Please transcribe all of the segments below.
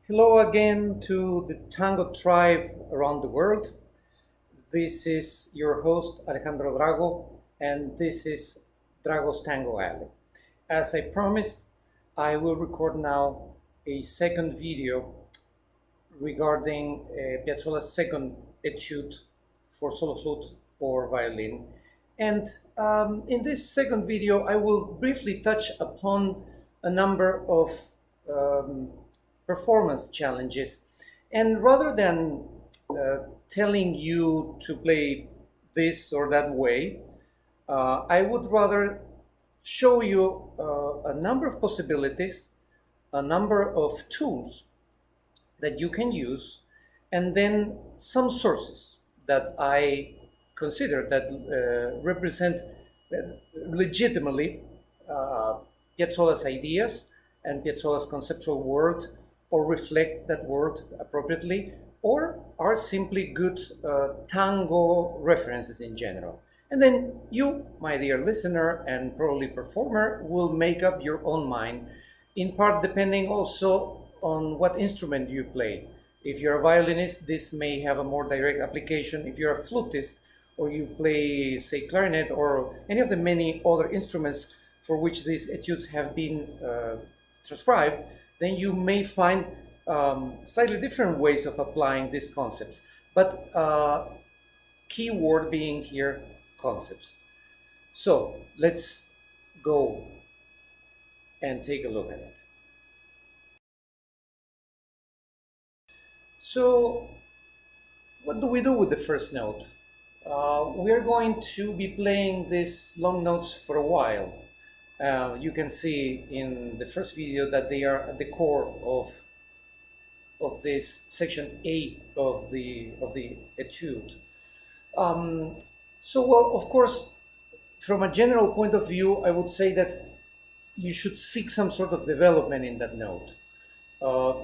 Hello again to the tango tribe around the world. This is your host Alejandro Drago, and this is Drago's Tango Alley. As I promised, I will record now a second video regarding Piazzolla's second etude for solo flute or violin. And in this second video, I will briefly touch upon a number of um, performance challenges. And rather than telling you to play this or that way, I would rather show you a number of possibilities, a number of tools that you can use, and then some sources that I consider that represent legitimately Piazzolla's ideas and Piazzolla's conceptual world, or reflect that world appropriately, or are simply good tango references in general. And then you, my dear listener and probably performer, will make up your own mind, in part depending also on what instrument you play. If you're a violinist, this may have a more direct application. If you're a flutist, or you play, say, clarinet, or any of the many other instruments for which these etudes have been transcribed, then you may find slightly different ways of applying these concepts. But key word being here, concepts. So let's go and take a look at it. So what do we do with the first note? We're going to be playing these long notes for a while. You can see in the first video that they are at the core of this section A of the etude. So, well, of course, from a general point of view, I would say that you should seek some sort of development in that note,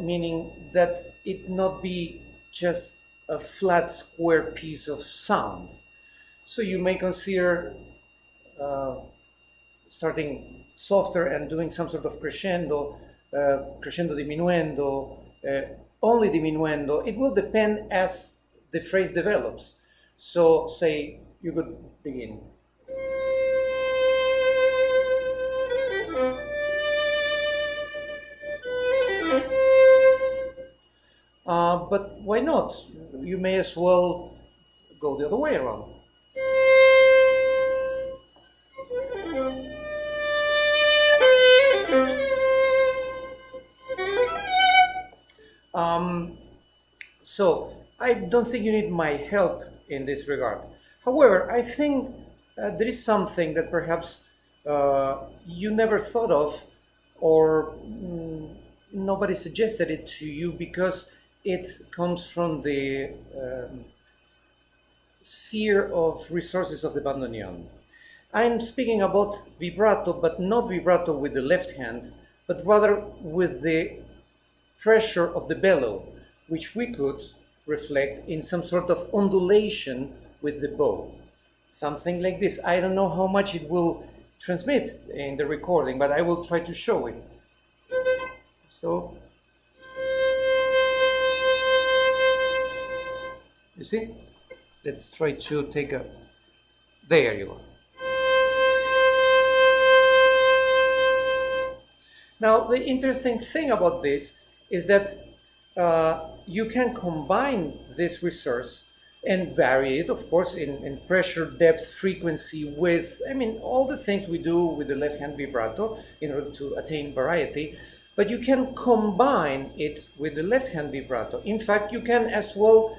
meaning that it not be just a flat square piece of sound. So you may consider starting softer and doing some sort of crescendo, crescendo diminuendo, only diminuendo. It will depend as the phrase develops. So say you could begin. But why not? You may as well go the other way around. So I don't think you need my help in this regard. However, I think there is something that perhaps you never thought of, or nobody suggested it to you because it comes from the sphere of resources of the bandoneon. I'm speaking about vibrato, but not vibrato with the left hand, but rather with the pressure of the bellow, which we could reflect in some sort of undulation with the bow. Something like this. I don't know how much it will transmit in the recording, but I will try to show it. So, you see? Let's try to take a... There you go. Now, the interesting thing about this is that you can combine this resource and vary it, of course, in pressure, depth, frequency, width. I mean, all the things we do with the left hand vibrato in order to attain variety. But you can combine it with the left hand vibrato. In fact, you can as well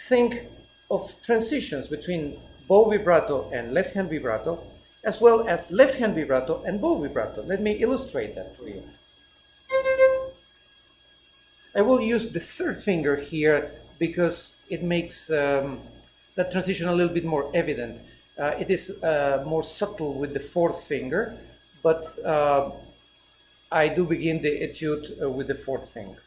think of transitions between bow vibrato and left hand vibrato, as well as left hand vibrato and bow vibrato. Let me illustrate that for you. I will use the third finger here because it makes that transition a little bit more evident. It is more subtle with the fourth finger, but I do begin the etude with the fourth finger.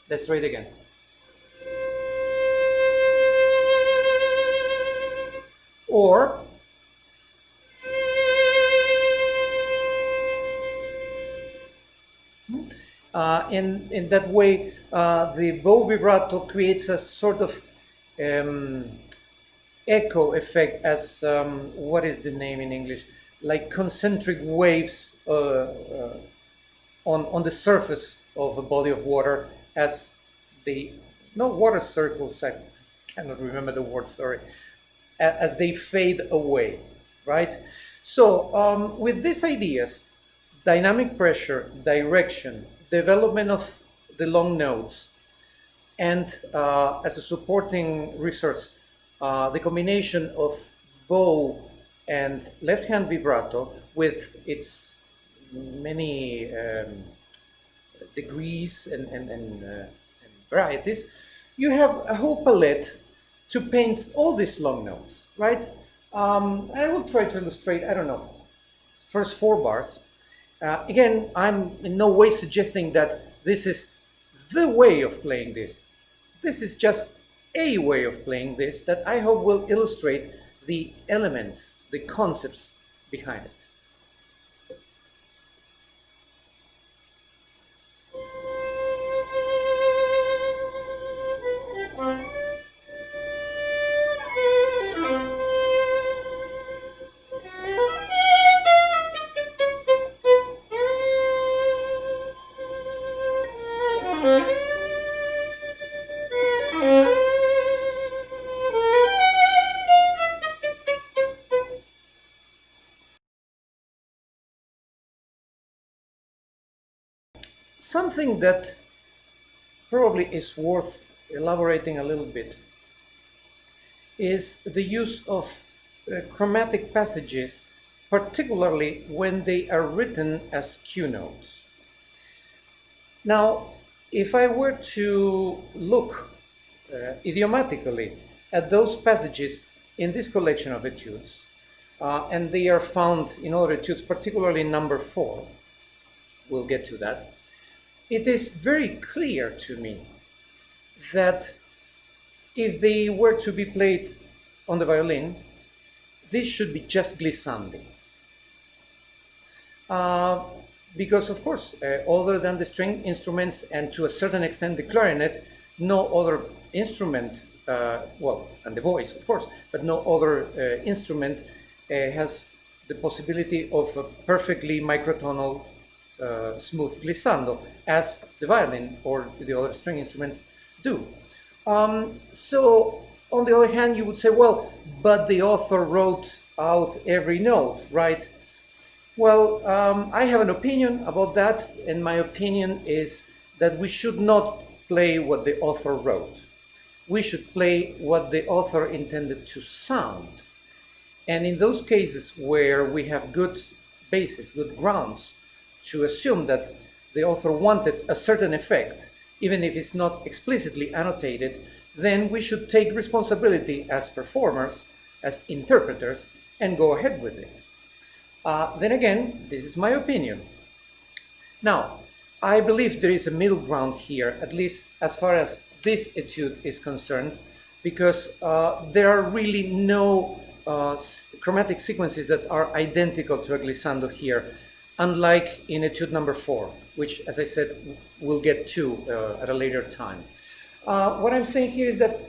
Let's try it again. Or in that way, the bow vibrato creates a sort of echo effect, as what is the name in English? Like concentric waves on the surface of a body of water, as the water circles. I cannot remember the word. Sorry. As they fade away, right? So with these ideas, dynamic pressure, direction, development of the long notes, and as a supporting resource, the combination of bow and left-hand vibrato with its many degrees and varieties, you have a whole palette to paint all these long notes, right? I will try to illustrate, I don't know, first 4 bars. Again, I'm in no way suggesting that this is the way of playing this. This is just a way of playing this that I hope will illustrate the elements, the concepts behind it. Something that probably is worth elaborating a little bit is the use of chromatic passages, particularly when they are written as Q notes. Now, if I were to look idiomatically at those passages in this collection of etudes, and they are found in other etudes, particularly in number 4, we'll get to that, it is very clear to me that if they were to be played on the violin, this should be just glissandi. Because, of course, other than the string instruments and to a certain extent the clarinet, no other instrument, well, and the voice, of course, but no other instrument has the possibility of a perfectly microtonal smooth glissando, as the violin or the other string instruments do. So, on the other hand, you would say, well, but the author wrote out every note, right? Well, I have an opinion about that, and my opinion is that we should not play what the author wrote. We should play what the author intended to sound. And in those cases where we have good basis, good grounds to assume that the author wanted a certain effect, even if it's not explicitly annotated, then we should take responsibility as performers, as interpreters, and go ahead with it. Then again, this is my opinion. Now, I believe there is a middle ground here, at least as far as this etude is concerned, because there are really no chromatic sequences that are identical to a glissando here, unlike in etude number 4, which, as I said, we'll get to at a later time. What I'm saying here is that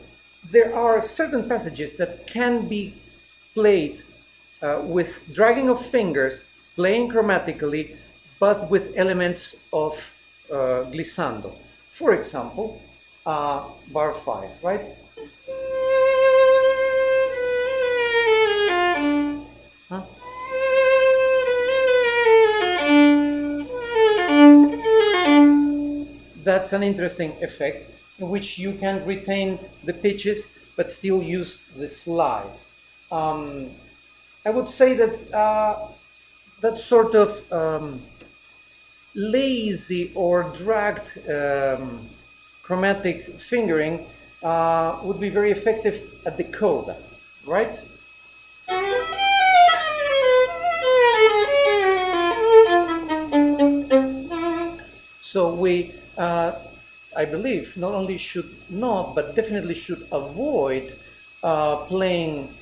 there are certain passages that can be played with dragging of fingers, playing chromatically, but with elements of glissando. For example, bar 5, right? Huh? That's an interesting effect in which you can retain the pitches but still use the slide. I would say that that sort of lazy or dragged chromatic fingering would be very effective at the coda, right? So we, I believe, not only should not, but definitely should avoid playing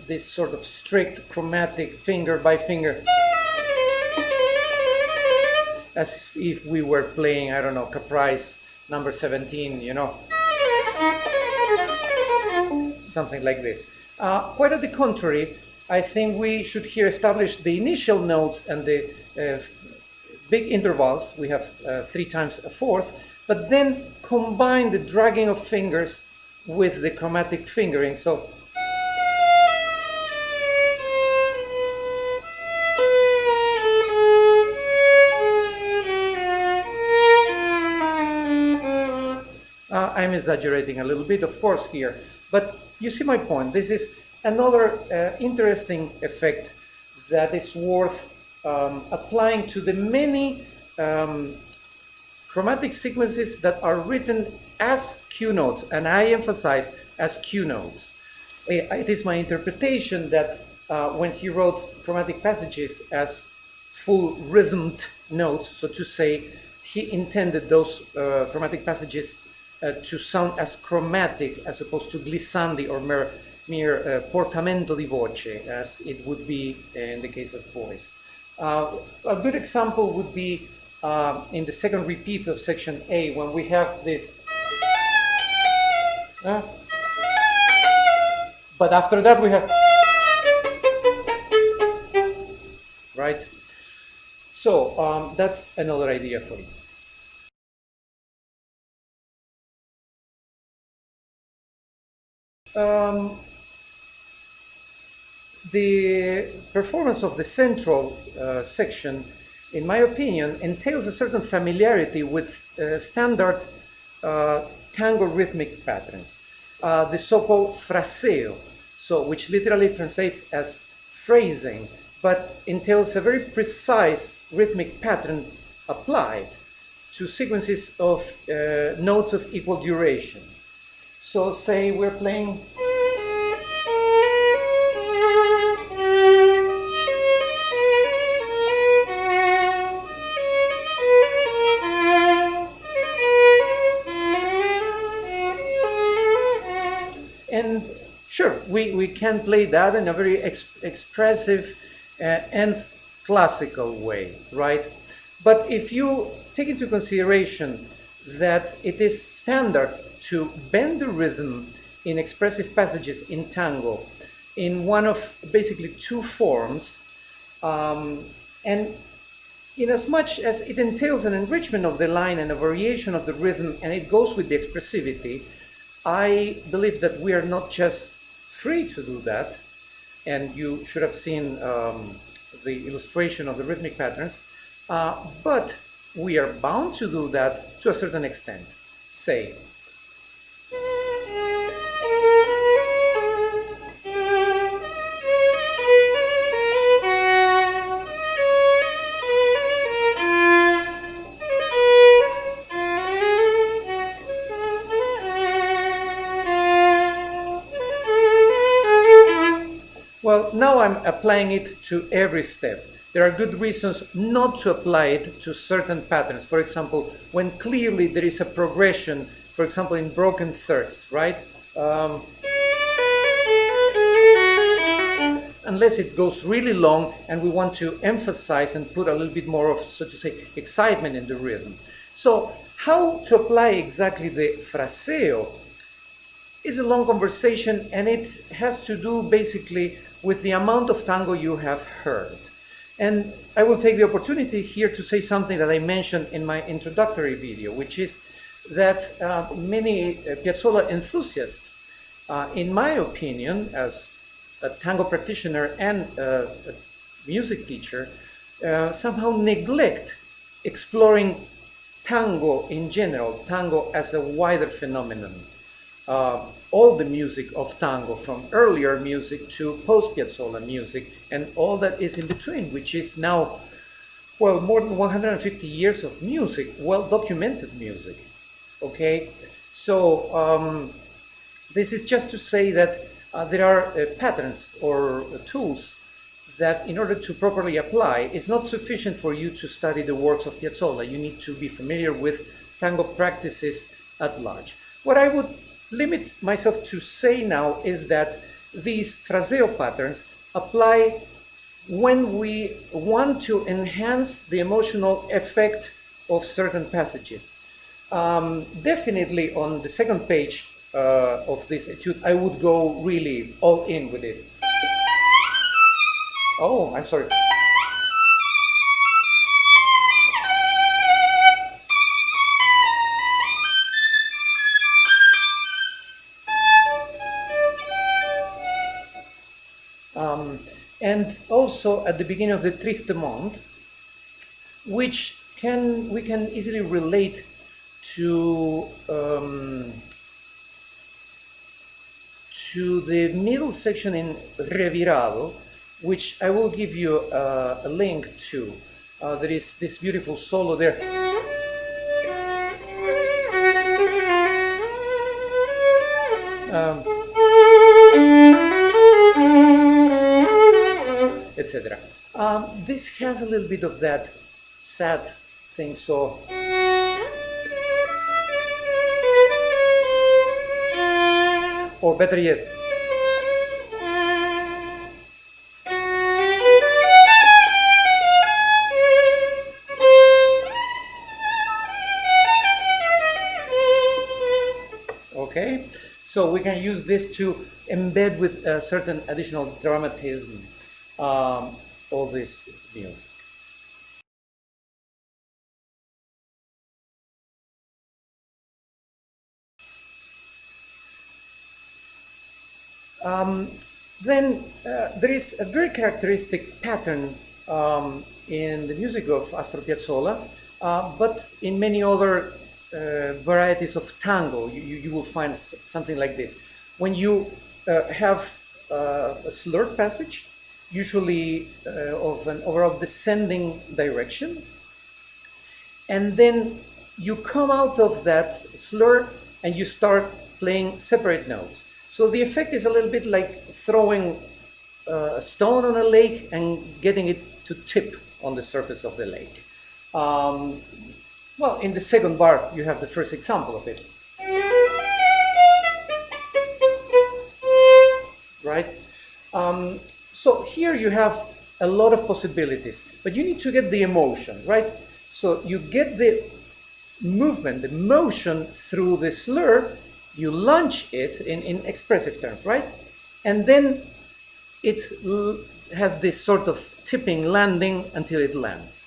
this sort of strict chromatic finger by finger, as if we were playing, I don't know, Caprice number 17, you know, something like this. Quite at the contrary, I think we should here establish the initial notes and the big intervals. We have 3 times a fourth, but then combine the dragging of fingers with the chromatic fingering. So I'm exaggerating a little bit, of course, here, but you see my point. This is another interesting effect that is worth applying to the many chromatic sequences that are written as Q notes, and I emphasize as Q notes. It is my interpretation that when he wrote chromatic passages as full rhythmed notes, so to say, he intended those chromatic passages to sound as chromatic as opposed to glissandi or mere portamento di voce, as it would be in the case of voice. A good example would be in the second repeat of section A, when we have this, but after that we have, right? So that's another idea for you. The performance of the central section, in my opinion, entails a certain familiarity with standard tango rhythmic patterns, the so-called fraseo, which literally translates as phrasing, but entails a very precise rhythmic pattern applied to sequences of notes of equal duration. So say we're playing, and sure, we can play that in a very expressive and classical way, right? But if you take into consideration that it is standard to bend the rhythm in expressive passages in tango in one of basically 2 forms, and in as much as it entails an enrichment of the line and a variation of the rhythm, and it goes with the expressivity, I believe that we are not just free to do that, and you should have seen the illustration of the rhythmic patterns, but we are bound to do that to a certain extent. Say, well, now I'm applying it to every step. There are good reasons not to apply it to certain patterns. For example, when clearly there is a progression, for example, in broken thirds, right? Unless it goes really long and we want to emphasize and put a little bit more of, so to say, excitement in the rhythm. So how to apply exactly the fraseo is a long conversation, and it has to do basically with the amount of tango you have heard. And I will take the opportunity here to say something that I mentioned in my introductory video, which is that many Piazzolla enthusiasts, in my opinion, as a tango practitioner and a music teacher, somehow neglect exploring tango in general, tango as a wider phenomenon. all the music of tango, from earlier music to post-Piazzolla music, and all that is in between, which is now, well, more than 150 years of music, well-documented music. Okay, so this is just to say that there are patterns or tools that, in order to properly apply, it's not sufficient for you to study the works of Piazzolla. You need to be familiar with tango practices at large. What I would limit myself to say now is that these fraseo patterns apply when we want to enhance the emotional effect of certain passages. Definitely on the second page of this etude, I would go really all in with it. Oh, I'm sorry. And also at the beginning of the Tristemont, which we can easily relate to the middle section in Revirado, which I will give you a link to. There is this beautiful solo there. Etc. This has a little bit of that sad thing, so. Or better yet. Okay, so we can use this to embed with a certain additional dramatism all this music. Then there is a very characteristic pattern in the music of Astor Piazzolla, but in many other varieties of tango, you will find something like this. When you have a slurred passage, usually of an overall descending direction, and then you come out of that slur and you start playing separate notes. So the effect is a little bit like throwing a stone on a lake and getting it to tip on the surface of the lake. Well, in the second bar, you have the first example of it. Right? So here you have a lot of possibilities, but you need to get the emotion, right? So you get the movement, the motion through the slur, you launch it in expressive terms, right? And then it has this sort of tipping landing until it lands.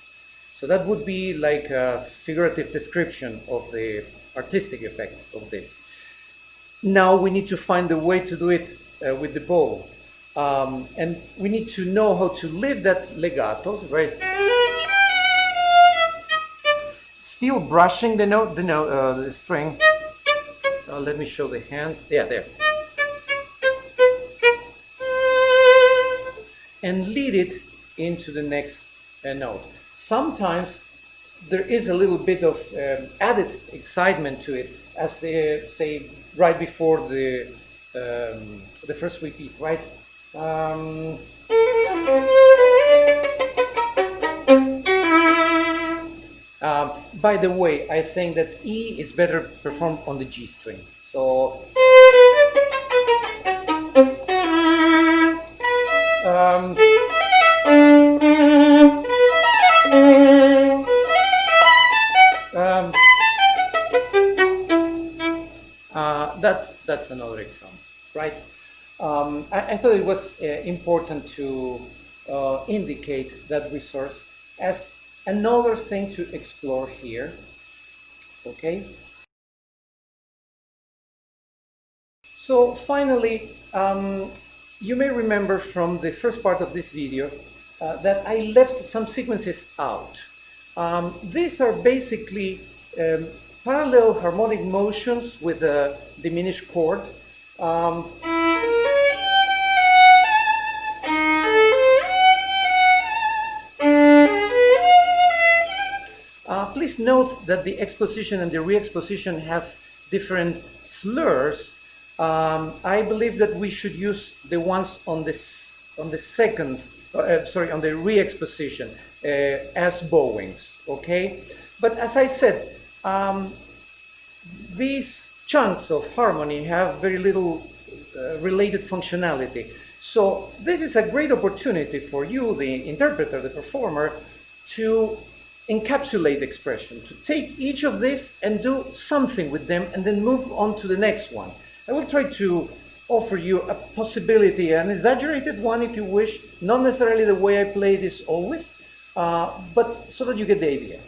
So that would be like a figurative description of the artistic effect of this. Now we need to find a way to do it with the bow. And we need to know how to live that legato, right? Still brushing the string. Let me show the hand. Yeah, there. And lead it into the next note. Sometimes there is a little bit of added excitement to it, as say right before the first repeat, right? By the way, I think that E is better performed on the G string. So that's another example, right? I thought it was important to indicate that resource as another thing to explore here, okay? So finally, you may remember from the first part of this video that I left some sequences out. These are basically parallel harmonic motions with a diminished chord. Please note that the exposition and the re-exposition have different slurs. I believe that we should use the ones on the second, on the re-exposition as bowings, okay? But as I said, these chunks of harmony have very little related functionality. So this is a great opportunity for you, the interpreter, the performer, to encapsulate expression, to take each of these and do something with them and then move on to the next one. I will try to offer you a possibility, an exaggerated one if you wish, not necessarily the way I play this always, but so that you get the idea.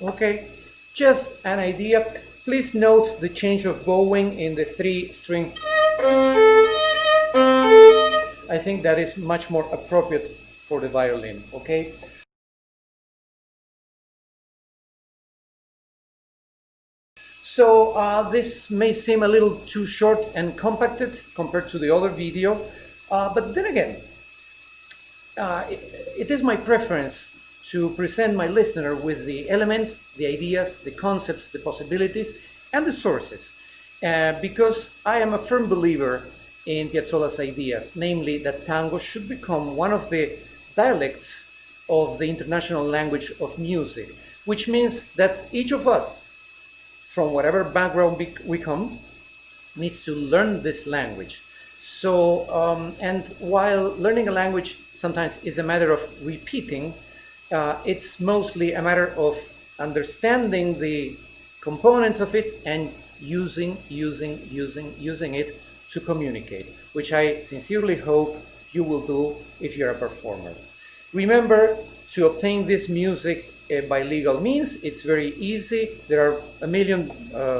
Okay, just an idea. Please note the change of bowing in the 3-string. I think that is much more appropriate for the violin, okay? So this may seem a little too short and compacted compared to the other video, but then again, it is my preference to present my listener with the elements, the ideas, the concepts, the possibilities, and the sources, because I am a firm believer in Piazzolla's ideas, namely that tango should become one of the dialects of the international language of music, which means that each of us, from whatever background we come, needs to learn this language. So, and while learning a language sometimes is a matter of repeating, it's mostly a matter of understanding the components of it and using it to communicate, which I sincerely hope you will do if you're a performer. Remember to obtain this music by legal means. It's very easy. There are a million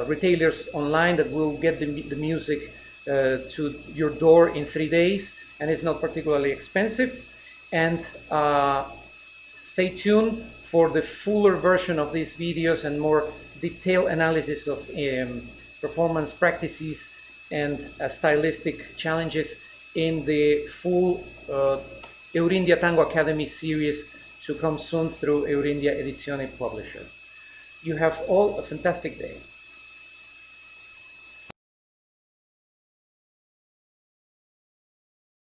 retailers online that will get the music to your door in 3 days, and it's not particularly expensive. And stay tuned for the fuller version of these videos and more detailed analysis of performance practices and stylistic challenges in the full Eurindia Tango Academy series to come soon through Eurindia Edizione Publisher. You have all a fantastic day.